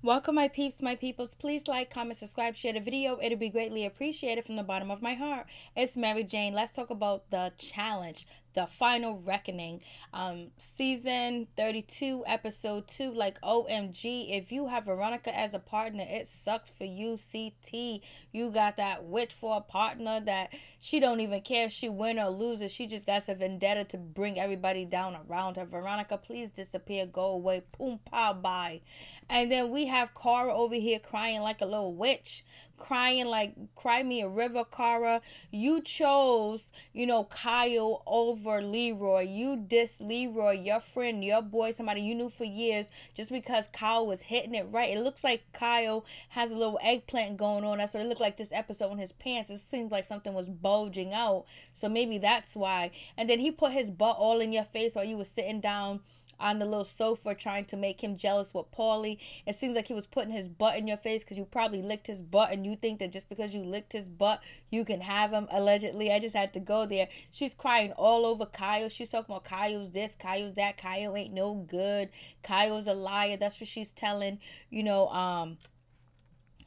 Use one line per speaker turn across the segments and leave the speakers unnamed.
Welcome, my peeps, my peoples. Please like, comment, subscribe, share the video. It'll be greatly appreciated from the bottom of my heart. It's Mary Jane. Let's talk about the challenge, the final reckoning. Season 32, episode 2. Like, OMG, if you have Veronica as a partner, it sucks for you, CT. You got that witch for a partner that she don't even care if she win or loses. She just got a vendetta to bring everybody down around her. Veronica, please disappear, go away, boom, pow, bye. And then we have Cara over here crying like a little witch, crying like, cry me a river, Cara. You chose, Kyle over Leroy. You dissed Leroy, your friend, your boy, somebody you knew for years, just because Kyle was hitting it right. It looks like Kyle has a little eggplant going on. That's what it looked like this episode in his pants. It seems like something was bulging out. So maybe that's why. And then he put his butt all in your face while you were sitting down on the little sofa trying to make him jealous with Paulie. It seems like he was putting his butt in your face because you probably licked his butt and you think that just because you licked his butt, you can have him, allegedly. I just had to go there. She's crying all over Kyle. She's talking about Kyle's this, Kyle's that. Kyle ain't no good. Kyle's a liar. That's what she's telling,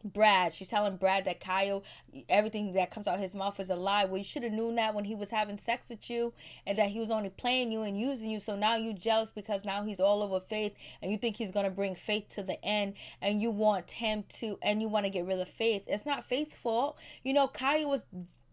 Brad. She's telling Brad that Kyle, everything that comes out of his mouth is a lie. Well, you should have known that when he was having sex with you and that he was only playing you and using you. So now you jealous because now he's all over Faith and you think he's going to bring Faith to the end and you want him to, and you want to get rid of Faith. It's not Faith's fault. Kyle was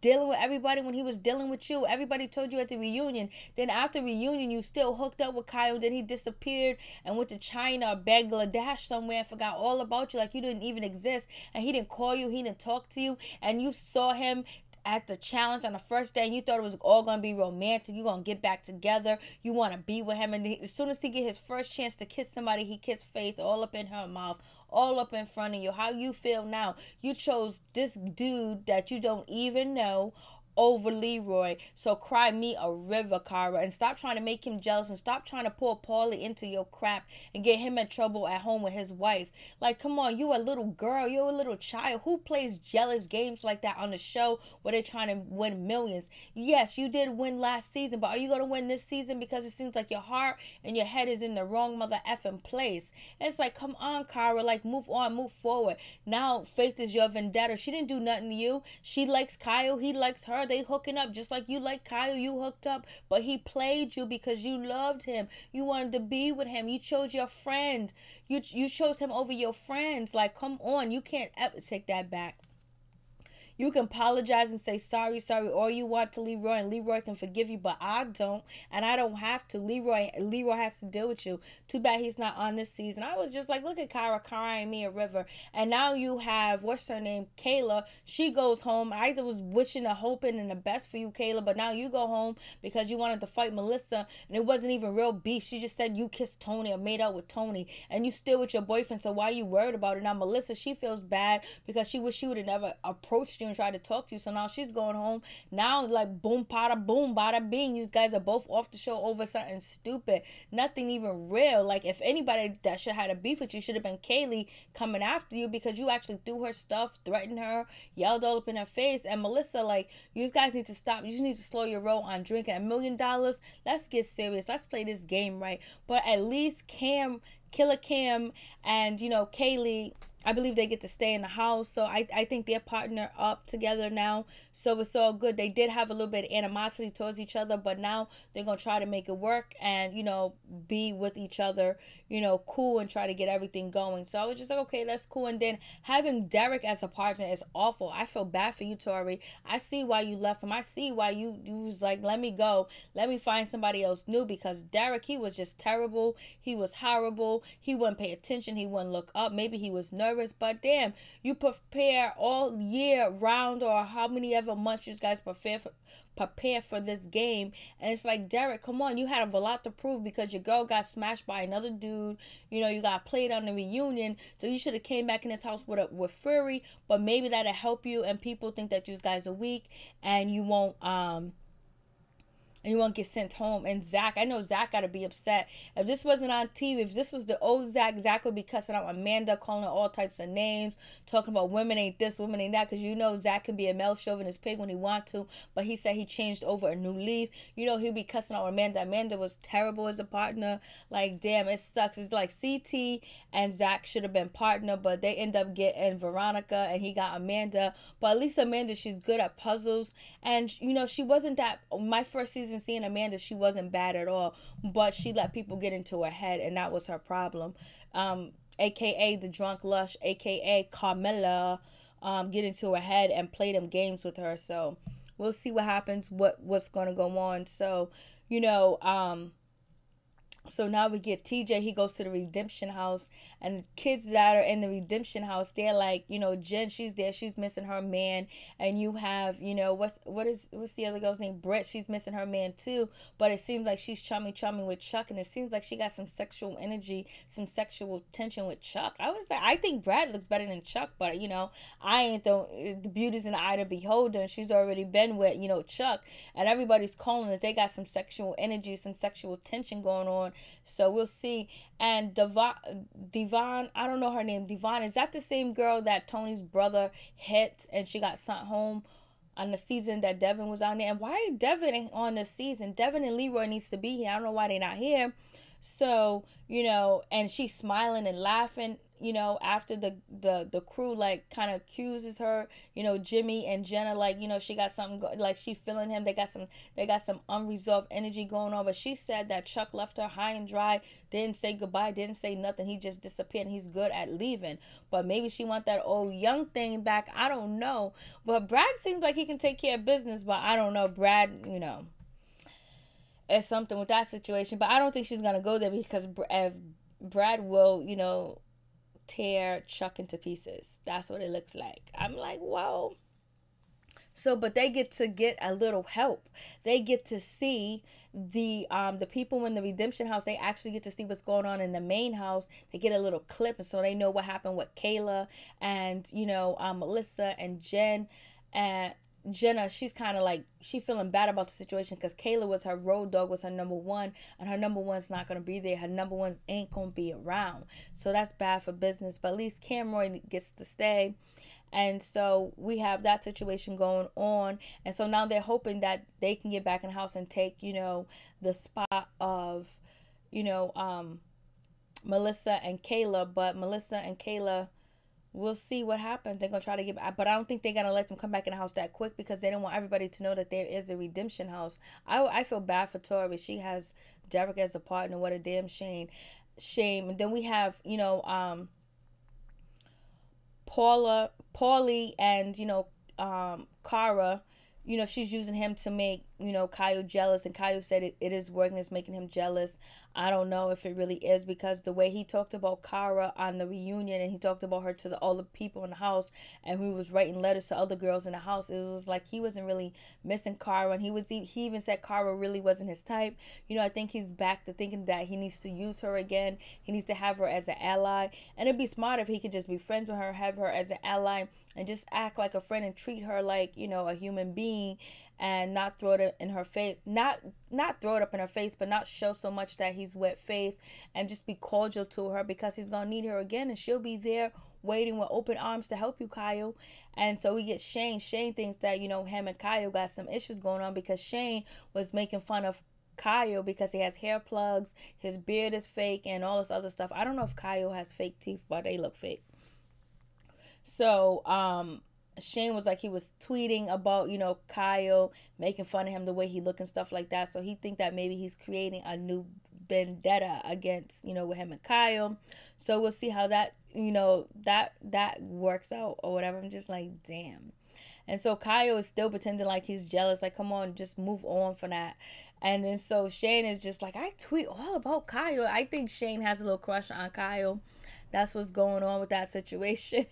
dealing with everybody when he was dealing with you. Everybody told you at the reunion. Then after reunion, you still hooked up with Kyle. Then he disappeared and went to China or Bangladesh somewhere and forgot all about you like you didn't even exist. And he didn't call you. He didn't talk to you. And you saw him at the challenge on the first day and you thought it was all going to be romantic. You're going to get back together. You want to be with him. And as soon as he get his first chance to kiss somebody, he kissed Faith all up in her mouth, all up in front of you. How you feel now? You chose this dude that you don't even know over Leroy. So cry me a river, Cara, and stop trying to make him jealous and stop trying to pull Paulie into your crap and get him in trouble at home with his wife. Like, come on, you a little girl, you're a little child. Who plays jealous games like that on the show where they're trying to win millions? Yes, you did win last season, but are you going to win this season? Because it seems like your heart and your head is in the wrong mother effing place. And it's like, come on, Cara, like, move on, move forward. Now Faith is your vendetta. She didn't do nothing to you. She likes Kyle, he likes her. They hooking up just like you like Kyle. You hooked up, but he played you because you loved him. You wanted to be with him. You chose your friend. You chose him over your friends. Like, come on. You can't ever take that back. You can apologize and say sorry, all you want to Leroy, and Leroy can forgive you, but I don't, and I don't have to. Leroy has to deal with you. Too bad he's not on this season. I was just like, look at Kyra crying me a river, and now you have, what's her name, Kayla. She goes home. I was wishing and hoping and the best for you, Kayla, but now you go home because you wanted to fight Melissa, and it wasn't even real beef. She just said you kissed Tony or made out with Tony, and you still with your boyfriend, so why are you worried about it? Now Melissa, she feels bad because she wish she would have never approached you and tried to talk to you. So now she's going home. Now, like, boom, bada boom, bada bing. You guys are both off the show over something stupid. Nothing even real. Like, if anybody that should have had a beef with you should have been Kaylee coming after you because you actually threw her stuff, threatened her, yelled all up in her face. And Melissa, like, you guys need to stop. You just need to slow your roll on drinking. $1 million. Let's get serious. Let's play this game right. But at least Killer Cam, and Kaylee, I believe they get to stay in the house. So I think they're partner up together now. So it's all good. They did have a little bit of animosity towards each other, but now they're going to try to make it work and, be with each other, cool, and try to get everything going. So I was just like, okay, that's cool. And then having Derek as a partner is awful. I feel bad for you, Tori. I see why you left him. I see why you was like, let me go. Let me find somebody else new, because Derek, he was just terrible. He was horrible. He wouldn't pay attention. He wouldn't look up. Maybe he was nervous, but damn, you prepare all year round, or how many ever months you guys prepare for this game, and it's like, Derek, come on, you had a lot to prove because your girl got smashed by another dude. You got played on the reunion, so you should have came back in this house with fury. But maybe that'll help you, and people think that you guys are weak and you won't and you won't get sent home. And Zach, I know Zach got to be upset. If this wasn't on TV, if this was the old Zach, Zach would be cussing out Amanda, calling her all types of names, talking about women ain't this, women ain't that. Because you know Zach can be a male chauvinist pig when he want to, but he said he changed over a new leaf. You know he'll be cussing out Amanda. Amanda was terrible as a partner. Like, damn, it sucks. It's like CT and Zach should have been partner, but they end up getting Veronica, and he got Amanda. But at least Amanda, she's good at puzzles. And, you know, she wasn't that, my first season seeing Amanda, she wasn't bad at all, but she let people get into her head, and that was her problem. AKA the drunk lush, AKA Carmela, get into her head and play them games with her. So we'll see what happens, what's going to go on. So, you know, so now we get TJ, he goes to the redemption house, and the kids that are in the redemption house, they're like, you know, Jen, she's there, she's missing her man. And you have, you know, what's the other girl's name? Brett, she's missing her man too. But it seems like she's chummy with Chuck, and it seems like she got some sexual energy, some sexual tension with Chuck. I was like, I think Brad looks better than Chuck, but, you know, I ain't the beauty's in the eye of the beholder, and she's already been with, you know, Chuck, and everybody's calling that they got some sexual energy, some sexual tension going on. So we'll see. And Devon, I don't know her name. Devon, is that the same girl that Tony's brother hit and she got sent home on the season that Devin was on there? And why Devin ain't on this season? Devin and Leroy needs to be here. I don't know why they're not here. So, you know, and she's smiling and laughing, you know, after the crew like kind of accuses her, you know, Jimmy and Jenna, like, you know, she got something like she feeling him. They got some unresolved energy going on. But she said that Chuck left her high and dry, didn't say goodbye, didn't say nothing. He just disappeared, and he's good at leaving. But maybe she want that old young thing back. I don't know. But Brad seems like he can take care of business, but I don't know. Brad, you know, it's something with that situation. But I don't think she's gonna go there, because if Brad will, you know, tear Chuck into pieces. That's what it looks like. I'm like, whoa. So, but they get a little help. They get to see the people in the redemption house. They actually get to see what's going on in the main house. They get a little clip, and so they know what happened with Kayla and, you know, Melissa and Jen. And Jenna, she's kind of like, she feeling bad about the situation, because Kayla was her road dog, was her number one, and her number one's not going to be there. Her number one ain't going to be around. So that's bad for business. But at least Cameron gets to stay. And so we have that situation going on. And so now they're hoping that they can get back in the house and take, you know, the spot of, you know, Melissa and Kayla. But Melissa and Kayla, we'll see what happens. They're going to try to get back. But I don't think they're going to let them come back in the house that quick, because they don't want everybody to know that there is a redemption house. I feel bad for Tori. She has Derek as a partner. What a damn shame. And then we have, you know, Paulie and, you know, Cara. You know, she's using him to make, you know, Kyle jealous, and Kyle said it is working, it's making him jealous. I don't know if it really is, because the way he talked about Cara on the reunion, and he talked about her to all the people in the house, and he was writing letters to other girls in the house, it was like he wasn't really missing Cara, and he even said Cara really wasn't his type. You know, I think he's back to thinking that he needs to use her again. He needs to have her as an ally, and it'd be smart if he could just be friends with her, have her as an ally, and just act like a friend and treat her like, you know, a human being, and not throw it in her face, not throw it up in her face, but not show so much that he's with Faith, and just be cordial to her, because he's gonna need her again, and she'll be there waiting with open arms to help you, Kyle. And so we get Shane. Shane thinks that, you know, him and Kyle got some issues going on, because Shane was making fun of Kyle because he has hair plugs, his beard is fake, and all this other stuff. I don't know if Kyle has fake teeth, but they look fake. So, Shane was like, he was tweeting about, you know, Kyle, making fun of him, the way he look and stuff like that. So he think that maybe he's creating a new vendetta against, you know, with him and Kyle. So we'll see how that, you know, that works out or whatever. I'm just like, damn. And so Kyle is still pretending like he's jealous. Like, come on, just move on from that. And then so Shane is just like, I tweet all about Kyle. I think Shane has a little crush on Kyle. That's what's going on with that situation.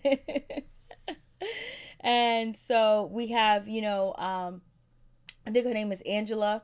And so we have, you know, I think her name is Angela.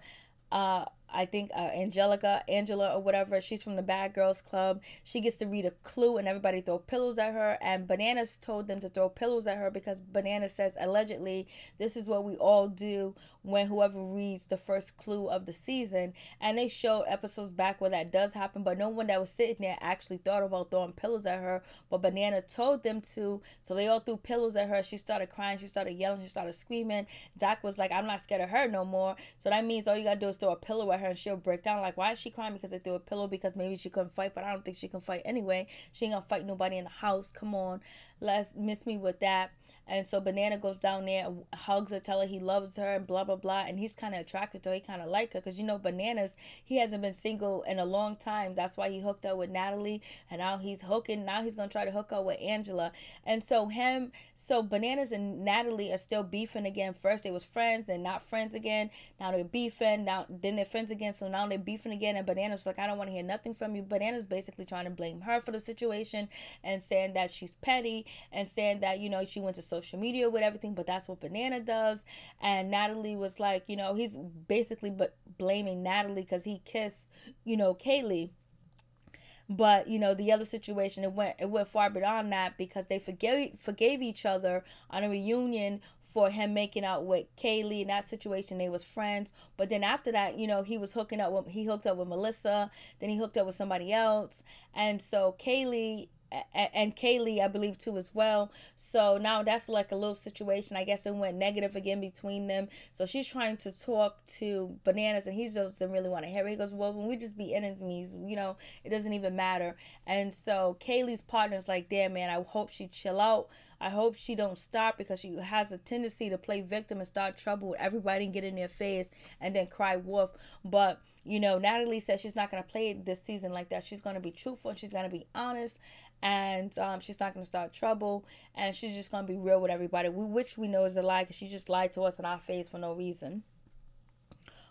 I I think Angela or whatever. She's from the Bad Girls Club. She gets to read a clue and everybody throw pillows at her. And Bananas told them to throw pillows at her because Bananas says allegedly this is what we all do when whoever reads the first clue of the season. And they showed episodes back where that does happen, but no one that was sitting there actually thought about throwing pillows at her. But Banana told them to, so they all threw pillows at her. She started crying, she started yelling, she started screaming. Zach was like, I'm not scared of her no more. So that means all you gotta do is throw a pillow at her and she'll break down. Like, why is she crying? Because they threw a pillow. Because maybe she couldn't fight, but I don't think she can fight anyway. She ain't gonna fight nobody in the house. Come on, let's miss me with that. And so Banana goes down there, hugs her, tell her he loves her, and blah, blah, blah. And he's kind of attracted to her. He kind of like her because, you know, Bananas, he hasn't been single in a long time. That's why he hooked up with Natalie. And now he's hooking. Now he's going to try to hook up with Angela. And so Bananas and Natalie are still beefing again. First they was friends and not friends again. Now they're beefing. Then they're friends again. So now they're beefing again. And Bananas was like, I don't want to hear nothing from you. Bananas basically trying to blame her for the situation and saying that she's petty and saying that, you know, she went to social media with everything, but that's what Banana does. And Natalie was like, you know, he's basically blaming Natalie because he kissed, you know, Kaylee. But, you know, the other situation, it went far beyond that because they forgave each other on a reunion for him making out with Kaylee. In that situation, they was friends. But then after that, you know, he hooked up with Melissa. Then he hooked up with somebody else. And so Kaylee, I believe, too, as well. So now that's like a little situation. I guess it went negative again between them. So she's trying to talk to Bananas, and he doesn't really want to hear it. He goes, well, when we just be enemies, you know, it doesn't even matter. And so Kaylee's partner's like, damn, man, I hope she chill out. I hope she don't stop because she has a tendency to play victim and start trouble with everybody and get in their face and then cry wolf. But, you know, Natalie says she's not going to play this season like that. She's going to be truthful and she's going to be honest. And she's not going to start trouble. And she's just going to be real with everybody. Which we know is a lie because she just lied to us in our face for no reason.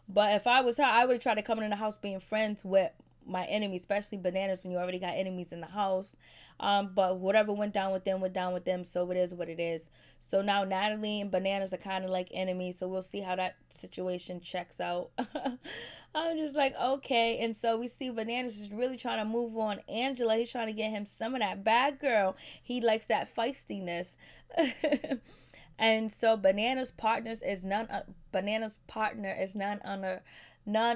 But if I was her, I would have tried to come in the house being friends with my enemy, especially Bananas when you already got enemies in the house. But whatever went down with them, so it is what it is. So now Natalie and Bananas are kind of like enemies, so we'll see how that situation checks out. I'm just like, okay. And so we see Bananas is really trying to move on Angela. He's trying to get him some of that bad girl. He likes that feistiness. And so Bananas' partner is none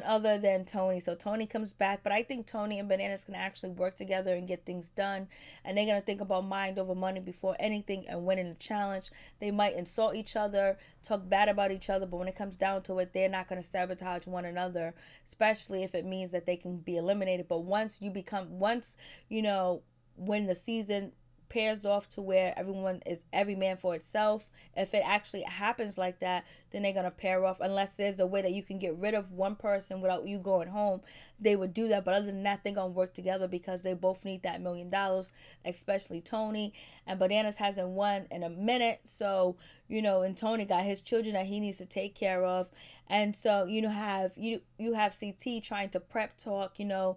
other than Tony. So Tony comes back, but I think Tony and Bananas can actually work together and get things done. And they're going to think about mind over money before anything and winning the challenge. They might insult each other, talk bad about each other, but when it comes down to it, they're not going to sabotage one another, especially if it means that they can be eliminated. But once you know, when the season pairs off to where everyone is every man for itself, if it actually happens like that, then they're gonna pair off. Unless there's a way that you can get rid of one person without you going home, they would do that. But other than that, they're gonna work together because they both need that $1 million, especially Tony. And Bananas hasn't won in a minute, so you know, and Tony got his children that he needs to take care of. And so you have CT trying to prep talk, you know,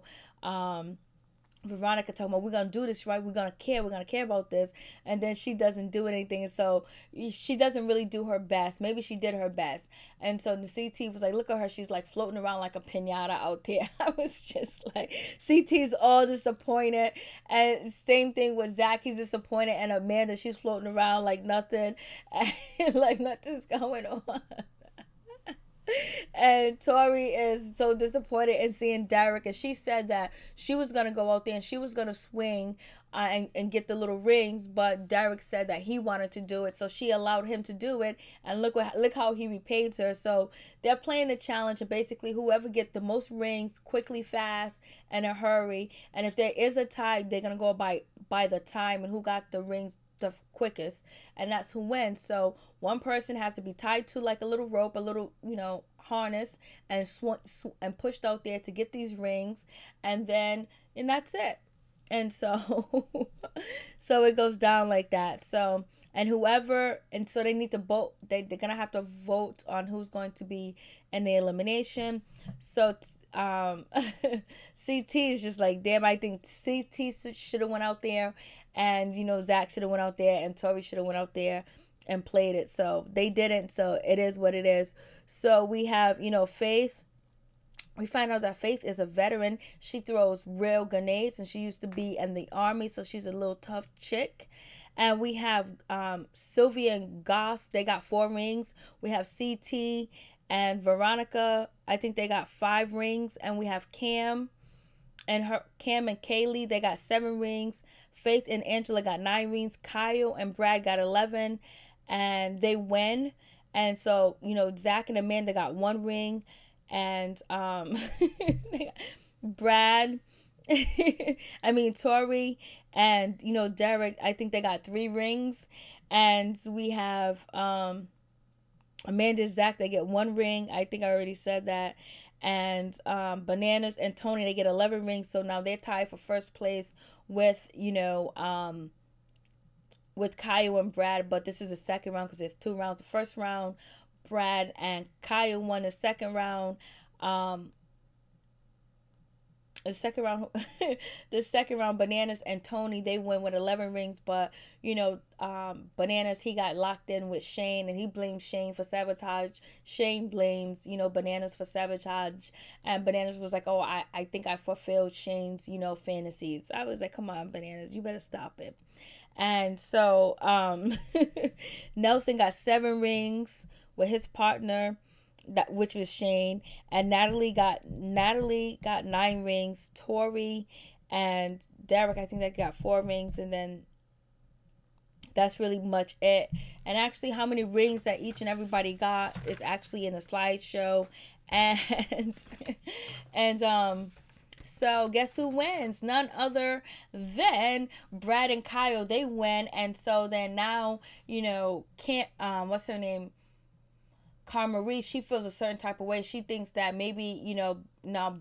Veronica talking about, we're going to do this, right? We're going to care about this. And then she doesn't do anything. And so she doesn't really do her best. Maybe she did her best. And so the CT was like, look at her. She's like floating around like a piñata out there. I was just like, CT's all disappointed. And same thing with Zach. He's disappointed. And Amanda, she's floating around like nothing. And like nothing's going on. And Tori is so disappointed in seeing Derek, and she said that she was going to go out there and she was going to swing and get the little rings, but Derek said that he wanted to do it, so she allowed him to do it, and look how he repaid her. So they're playing the challenge, and basically whoever get the most rings quickly, fast, in a hurry, and if there is a tie, they're going to go by the time and who got the rings the quickest, and that's who wins. So one person has to be tied to like a little rope, a little, you know, harness, and and pushed out there to get these rings, and that's it. And so so it goes down like that. So so they need to vote. They're gonna have to vote on who's going to be in the elimination. So CT is just like, damn, I think CT should have went out there, and you know, Zach should have went out there, and Tori should have went out there and played it. So they didn't, so it is what it is. So we have, you know, Faith We find out that Faith is a veteran. She throws real grenades, and she used to be in the army, so she's a little tough chick. And we have Sylvia and Goss. They got 4 rings. We have CT and Veronica. I think they got 5 rings. And we have Cam and Kaylee. They got 7 rings. Faith and Angela got 9 rings. Kyle and Brad got 11, and they win. And so, you know, Zach and Amanda got 1 ring, and Brad, Tori, and, you know, Derek, I think they got 3 rings. And we have Amanda and Zach, they get 1 ring. I think I already said that. And Bananas and Tony, they get 11 rings. So now they're tied for first place with, you know, with Kyle and Brad. But this is the second round because there's 2 rounds. The first round, Brad and Kyle won. The second round, the second round, Bananas and Tony, they win with 11 rings. But, you know, Bananas, he got locked in with Shane, and he blames Shane for sabotage. Shane blames, you know, Bananas for sabotage, and Bananas was like, oh, I think I fulfilled Shane's, you know, fantasies. I was like, come on, Bananas, you better stop it. And so Nelson got 7 rings with his partner, which was Shane, and Natalie got 9 rings. Tori and Derek, I think they got 4 rings, and then that's really much it. And actually, how many rings that each and everybody got is actually in the slideshow. And so guess who wins? None other than Brad and Kyle. They win. And so then now, you know, what's her name? Marie, she feels a certain type of way. She thinks that maybe, you know, now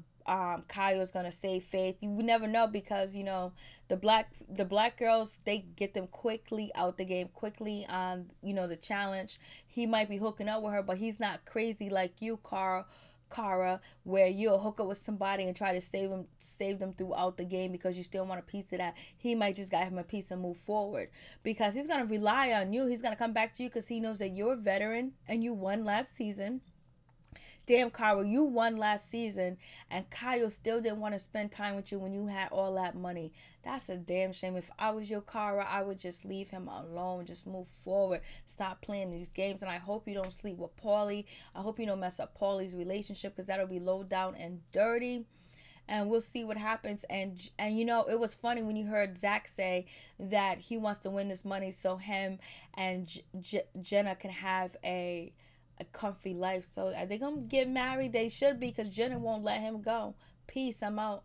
Kyle's gonna save Faith. You never know, because, you know, the black girls, they get them quickly out the game, quickly on, you know, the challenge. He might be hooking up with her, but he's not crazy like you, Cara, where you'll hook up with somebody and try to save them throughout the game because you still want a piece of that. He might just got him a piece and move forward, because he's going to rely on you. He's going to come back to you because he knows that you're a veteran and you won last season. Damn, Kyle, you won last season, and Kyle still didn't want to spend time with you when you had all that money. That's a damn shame. If I was your Kara, I would just leave him alone. Just move forward. Stop playing these games. And I hope you don't sleep with Paulie. I hope you don't mess up Paulie's relationship, because that'll be low down and dirty. And we'll see what happens. And you know, it was funny when you heard Zach say that he wants to win this money so him and Jenna can have a comfy life. So are they gonna get married? They should be, because Jenna won't let him go. Peace. I'm out.